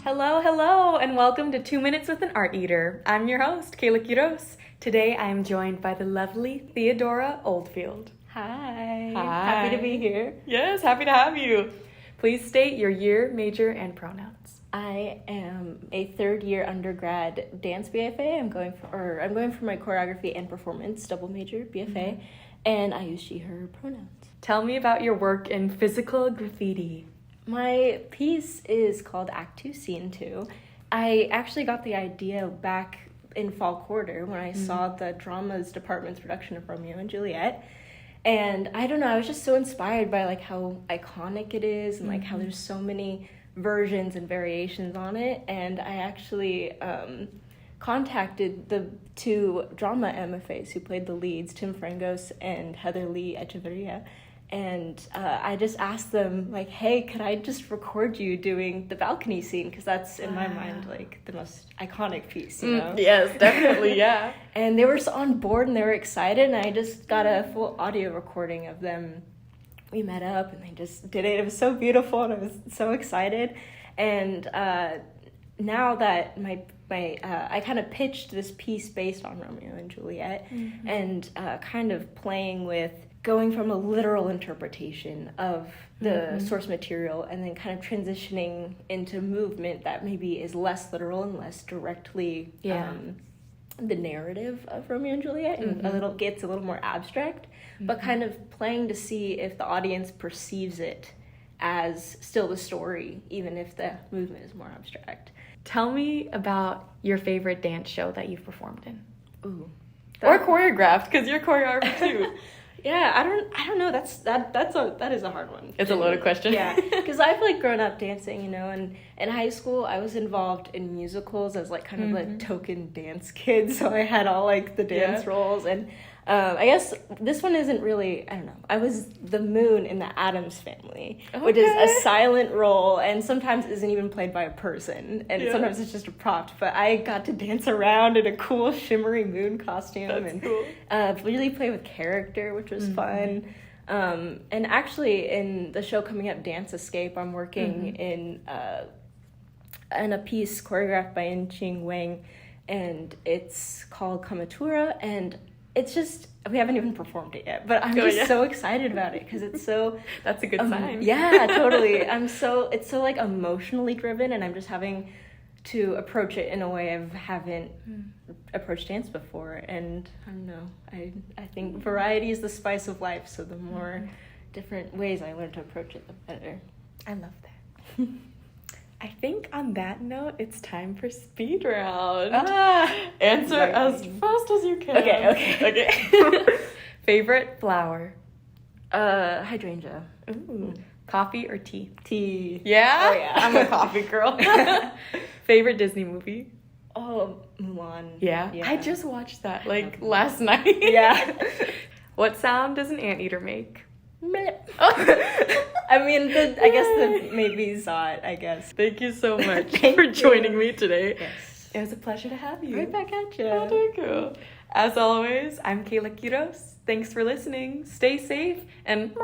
Hello, and welcome to 2 Minutes with an ARTeater. I'm your host, Kayla Quiros. Today I am joined by the lovely Theodora Oldfield. Hi. Hi. Happy to be here. Yes, happy to have you. Please state your year, major, and pronouns. I am a third-year undergrad dance B.F.A. I'm going for my choreography and performance double major B.F.A. And I use she/her pronouns. Tell me about your work in physical graffiti. My piece is called Act 2, Scene 2. I actually got the idea back in fall quarter when I saw the drama's department's production of Romeo and Juliet. And I don't know, I was just so inspired by like how iconic it is and like how there's so many versions and variations on it. And I actually contacted the two drama MFAs who played the leads, Tim Frangos and Heather Lee Echeverria. And I just asked them, like, hey, could I just record you doing the balcony scene? Because that's, in my mind, like, the most iconic piece, you know? Yes, definitely, yeah. And they were so on board and they were excited. And I just got a full audio recording of them. We met up and they just did it. It was so beautiful and I was so excited. And now that I kind of pitched this piece based on Romeo and Juliet and kind of playing with going from a literal interpretation of the source material and then kind of transitioning into movement that maybe is less literal and less directly the narrative of Romeo and Juliet and gets a little more abstract, but kind of playing to see if the audience perceives it as still the story, even if the movement is more abstract. Tell me about your favorite dance show that you've performed in. Ooh. Or choreographed, because you're choreographed too. Yeah, I don't know. That is a hard one. It's a loaded question. Yeah, because I've like grown up dancing, you know, and in high school I was involved in musicals as like kind of a token dance kid, so I had all like the dance roles, and I guess this one isn't really. I don't know. I was the moon in the Addams Family, which is a silent role, and sometimes isn't even played by a person, and sometimes it's just a prop. But I got to dance around in a cool shimmery moon costume. That's cool. Really play with character, which was fun. And actually, in the show coming up, Dance Escape, I'm working in a piece choreographed by In-Ching Wang, and it's called Kamatura, and it's just, we haven't even performed it yet, but I'm so excited about it because it's so... That's a good sign. Yeah, totally. It's so like emotionally driven, and I'm just having to approach it in a way I haven't approached dance before, and I don't know, I think variety is the spice of life, so the more different ways I learn to approach it, the better. I love that. I think on that note, it's time for speed round. Answer as fast as you can. Okay. Favorite flower? Hydrangea. Ooh. Coffee or tea? Tea. Yeah? Oh, yeah. I'm a coffee girl. Favorite Disney movie? Oh, Mulan. Yeah? I just watched that, like, last night. Yeah. What sound does an anteater make? I mean, I guess the maybe Zot, I guess. Thank you so much for joining me today. Yes. It was a pleasure to have you. Right back at you. Oh, thank you. As always, I'm Kayla Quiros. Thanks for listening. Stay safe and...